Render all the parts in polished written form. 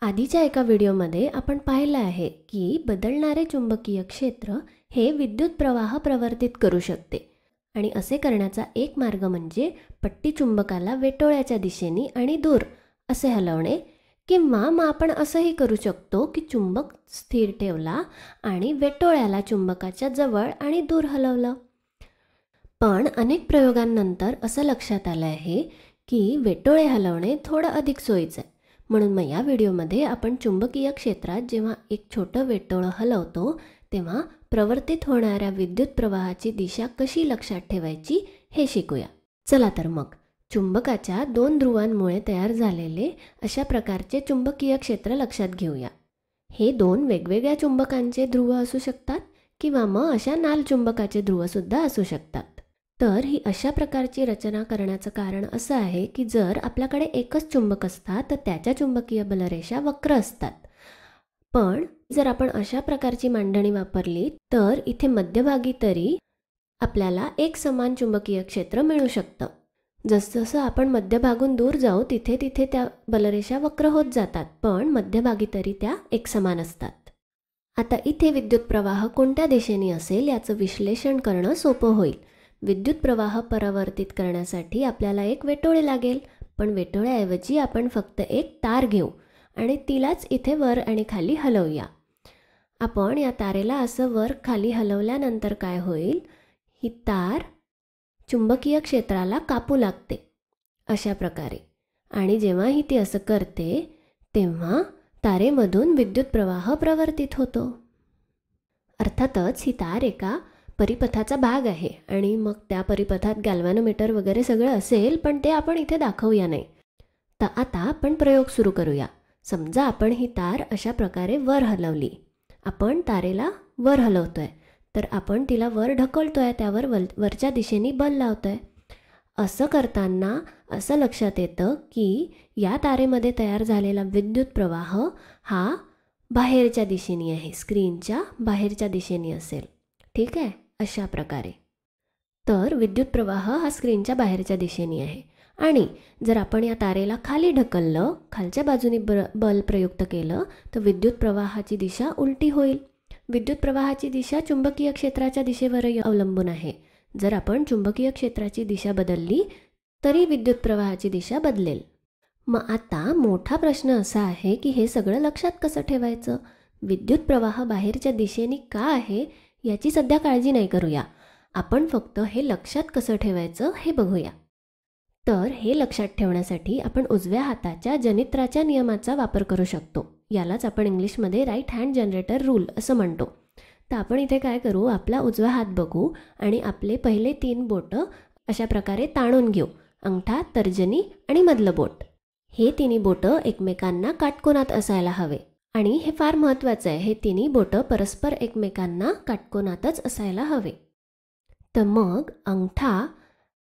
आधीच्या एका व्हिडिओमध्ये आपण पाहिलं आहे की बदलणारे चुंबकीय क्षेत्र हे विद्युत प्रवाह प्रवर्तित करू शकते आणि असे करण्याचा एक मार्ग म्हणजे पट्टी चुंबकाला वेटोळ्याच्या दिशेने आणि दूर असे हलवणे, किंवा मग आपण असंही करू शकतो की चुंबक स्थिर ठेवला आणि वेटोळ्याला चुंबकाच्या जवळ आणि दूर हलवलं. पण अनेक प्रयोगांनंतर असं लक्षात आलं आहे की वेटोळे हलवणे थोडं अधिक सोयीचं आहे. म्हणून मग या व्हिडिओमध्ये आपण चुंबकीय क्षेत्रात जेव्हा एक छोटं वेटोळं हलवतो तेव्हा प्रवर्तित होणाऱ्या विद्युत प्रवाहाची दिशा कशी लक्षात ठेवायची हे शिकूया. चला तर मग चुंबकाच्या दोन ध्रुवांमुळे तयार झालेले अशा प्रकारचे चुंबकीय क्षेत्र लक्षात घेऊया. हे दोन वेगवेगळ्या चुंबकांचे ध्रुव असू शकतात किंवा मग अशा नाल चुंबकाचे ध्रुवसुद्धा असू शकतात. तर ही अशा प्रकारची रचना करण्याचं कारण असं आहे की जर आपल्याकडे एकच चुंबक असतात तर त्याच्या चुंबकीय बलरेषा वक्र असतात. पण जर आपण अशा प्रकारची मांडणी वापरली तर इथे मध्यभागी तरी आपल्याला एक समान चुंबकीय क्षेत्र मिळू शकतं. जसजसं आपण मध्यभागून दूर जाऊ तिथे तिथे त्या बलरेषा वक्र होत जातात, पण मध्यभागी तरी त्या एकसमान असतात. आता इथे विद्युत प्रवाह कोणत्या दिशेने असेल याचं विश्लेषण करणं सोपं होईल. विद्युत प्रवाह परावर्तित करण्यासाठी आपल्याला एक वेटोळे लागेल, पण वेटोळ्याऐवजी आपण फक्त एक तार घेऊ आणि तिलाच इथे वर आणि खाली हलवूया. आपण या तारेला असं वर खाली हलवल्यानंतर काय होईल, ही तार चुंबकीय क्षेत्राला कापू लागते अशा प्रकारे, आणि जेव्हा ही ती असं करते तेव्हा तारेमधून विद्युत प्रवाह प्रवर्तित होतो. अर्थातच ही तार एका परिपथाचा भाग आहे आणि मग त्या परिपथात गॅल्व्हॅनोमीटर वगैरे सगळं असेल, पण ते आपण इथे दाखवूया नाही. तर आता आपण प्रयोग सुरू करूया. समजा आपण ही तार अशा प्रकारे वर हलवली. आपण तारेला वर हलवतोय तर आपण तिला वर ढकलतोय, त्यावर वरच्या दिशेने बल लावतोय. असं करताना असं लक्षात येतं की या तारेमध्ये तयार झालेला विद्युत प्रवाह हा बाहेरच्या दिशेने आहे, स्क्रीनच्या बाहेरच्या दिशेने असेल. ठीक आहे, अशा प्रकारे. तर विद्युत प्रवाह हा स्क्रीनच्या बाहेरच्या दिशेने आहे. आणि जर आपण या तारेला खाली ढकललं, खालच्या बाजूने बल प्रयुक्त केलं तर विद्युत प्रवाहाची दिशा उलटी होईल. विद्युत प्रवाहाची दिशा चुंबकीय क्षेत्राच्या दिशेवरही अवलंबून आहे. जर आपण चुंबकीय क्षेत्राची दिशा बदलली तरी विद्युत प्रवाहाची दिशा बदलेल. मग आता मोठा प्रश्न असा आहे की हे सगळं लक्षात कसं ठेवायचं. विद्युत प्रवाह बाहेरच्या दिशेने का आहे याची सध्या काळजी नाही करूया. आपण फक्त हे लक्षात कसं ठेवायचं हे बघूया. तर हे लक्षात ठेवण्यासाठी आपण उजव्या हाताच्या जनित्राच्या नियमाचा वापर करू शकतो. यालाच आपण इंग्लिशमध्ये राईट हँड जनरेटर रूल असं म्हणतो. तर आपण इथे काय करू, आपला उजवा हात बघू आणि आपले पहिले 3 बोटं अशा प्रकारे ताणून घेऊ. अंगठा, तर्जनी आणि मधलं बोट. हे तिन्ही बोटं एकमेकांना काटकोनात असायला हवे आणि हे फार महत्त्वाचं आहे. हे तिन्ही बोटं परस्पर एकमेकांना काटकोनातच असायला हवे. तर मग अंगठा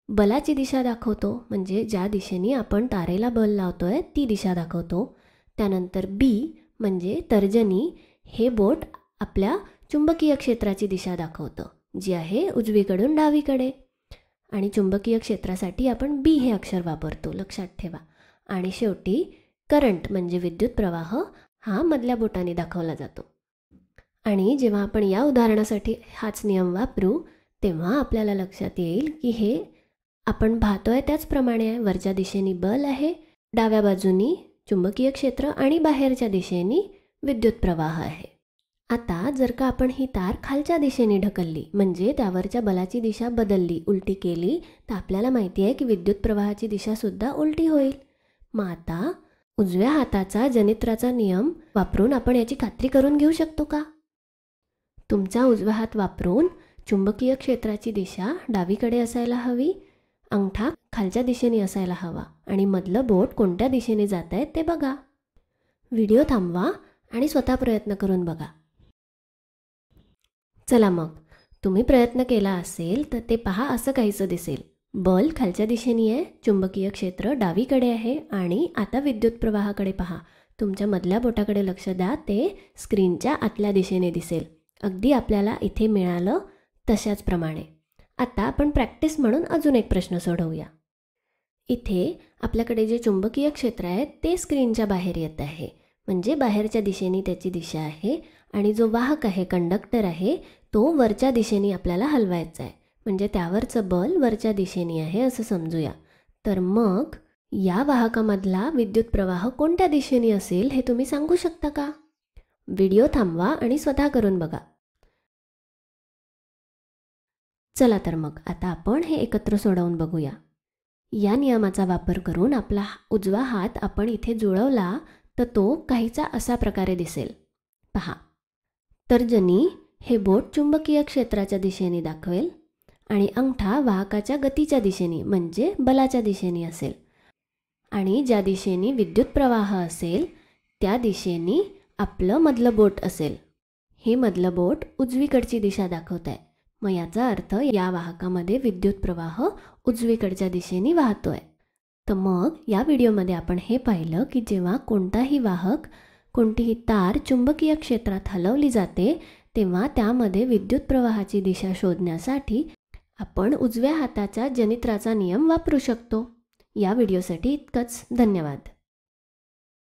बलाची दिशा दाखवतो, म्हणजे ज्या दिशेने आपण तारेला बल लावतोय ती दिशा दाखवतो. त्यानंतर बी म्हणजे तर्जनी, हे बोट आपल्या चुंबकीय क्षेत्राची दिशा दाखवतं, जी आहे उजवीकडून डावीकडे. आणि चुंबकीय क्षेत्रासाठी आपण बी हे अक्षर वापरतो, लक्षात ठेवा. आणि शेवटी करंट म्हणजे विद्युत प्रवाह हा मधल्या बोटाने दाखवला जातो. आणि जेव्हा आपण या उदाहरणासाठी हाच नियम वापरू तेव्हा आपल्याला लक्षात येईल की हे आपण पाहतोय त्याचप्रमाणे आहे. वरच्या दिशेने बल आहे, डाव्या बाजूनी चुंबकीय क्षेत्र आणि बाहेरच्या दिशेने विद्युत प्रवाह आहे. आता जर का आपण ही तार खालच्या दिशेने ढकलली, म्हणजे त्यावरच्या बलाची दिशा बदलली, उलटी केली, तर आपल्याला माहिती आहे की विद्युत प्रवाहाची दिशासुद्धा उलटी होईल. मग आता उजव्या हाताचा जनित्राचा नियम वापरून आपण याची खात्री करून घेऊ शकतो का. तुमचा उजवा हात वापरून चुंबकीय क्षेत्राची दिशा डावीकडे असायला हवी, अंगठा खालच्या दिशेने असायला हवा आणि मधलं बोट कोणत्या दिशेने जात आहे ते बघा. व्हिडिओ थांबवा आणि स्वतः प्रयत्न करून बघा. चला मग तुम्ही प्रयत्न केला असेल तर ते पहा, असं काहीसं दिसेल. बल खालच्या दिशेने आहे, चुंबकीय क्षेत्र डावीकडे आहे आणि आता विद्युत प्रवाहाकडे पहा. तुमच्या मधल्या बोटाकडे लक्ष द्या, ते स्क्रीनच्या आतल्या दिशेने दिसेल. अगदी आपल्याला इथे मिळालं तशाच प्रमाणे. आता आपण प्रॅक्टिस म्हणून अजून एक प्रश्न सोडवूया. इथे आपल्याकडे जे चुंबकीय क्षेत्र आहे ते स्क्रीनच्या बाहेर येत आहे, म्हणजे बाहेरच्या दिशेने त्याची दिशा आहे आणि जो वाहक आहे, कंडक्टर आहे, तो वरच्या दिशेने आपल्याला हलवायचा आहे. म्हणजे त्यावरचं बल वरच्या दिशेने आहे असं समजूया. तर मग या वाहकामधला विद्युत प्रवाह कोणत्या दिशेने असेल हे तुम्ही सांगू शकता का? व्हिडिओ थांबवा आणि स्वतः करून बघा. चला तर मग आता आपण हे एकत्र सोडवून बघूया. या नियमाचा वापर करून आपला उजवा हात आपण इथे जुळवला तर तो काहीसा असा प्रकारे दिसेल. पहा, तर्जनी हे बोट चुंबकीय क्षेत्राच्या दिशेने दाखवेल आणि अंगठा वाहकाच्या गतीच्या दिशेने म्हणजे बलाच्या दिशेने असेल आणि ज्या दिशेने विद्युत प्रवाह असेल त्या दिशेने आपलं मधलं बोट असेल. हे मधलं बोट उजवीकडची दिशा दाखवत आहे. मग याचा अर्थ या वाहकामध्ये विद्युत प्रवाह उजवीकडच्या दिशेने वाहतोय. तर मग या व्हिडिओमध्ये आपण हे पाहिलं की जेव्हा कोणताही वाहक, कोणतीही तार चुंबकीय क्षेत्रात हलवली जाते तेव्हा त्यामध्ये विद्युत प्रवाहाची दिशा शोधण्यासाठी आपण उजव्या हाताच्या जनित्राचा नियम वापरू शकतो. या व्हिडिओसाठी इतकंच. धन्यवाद.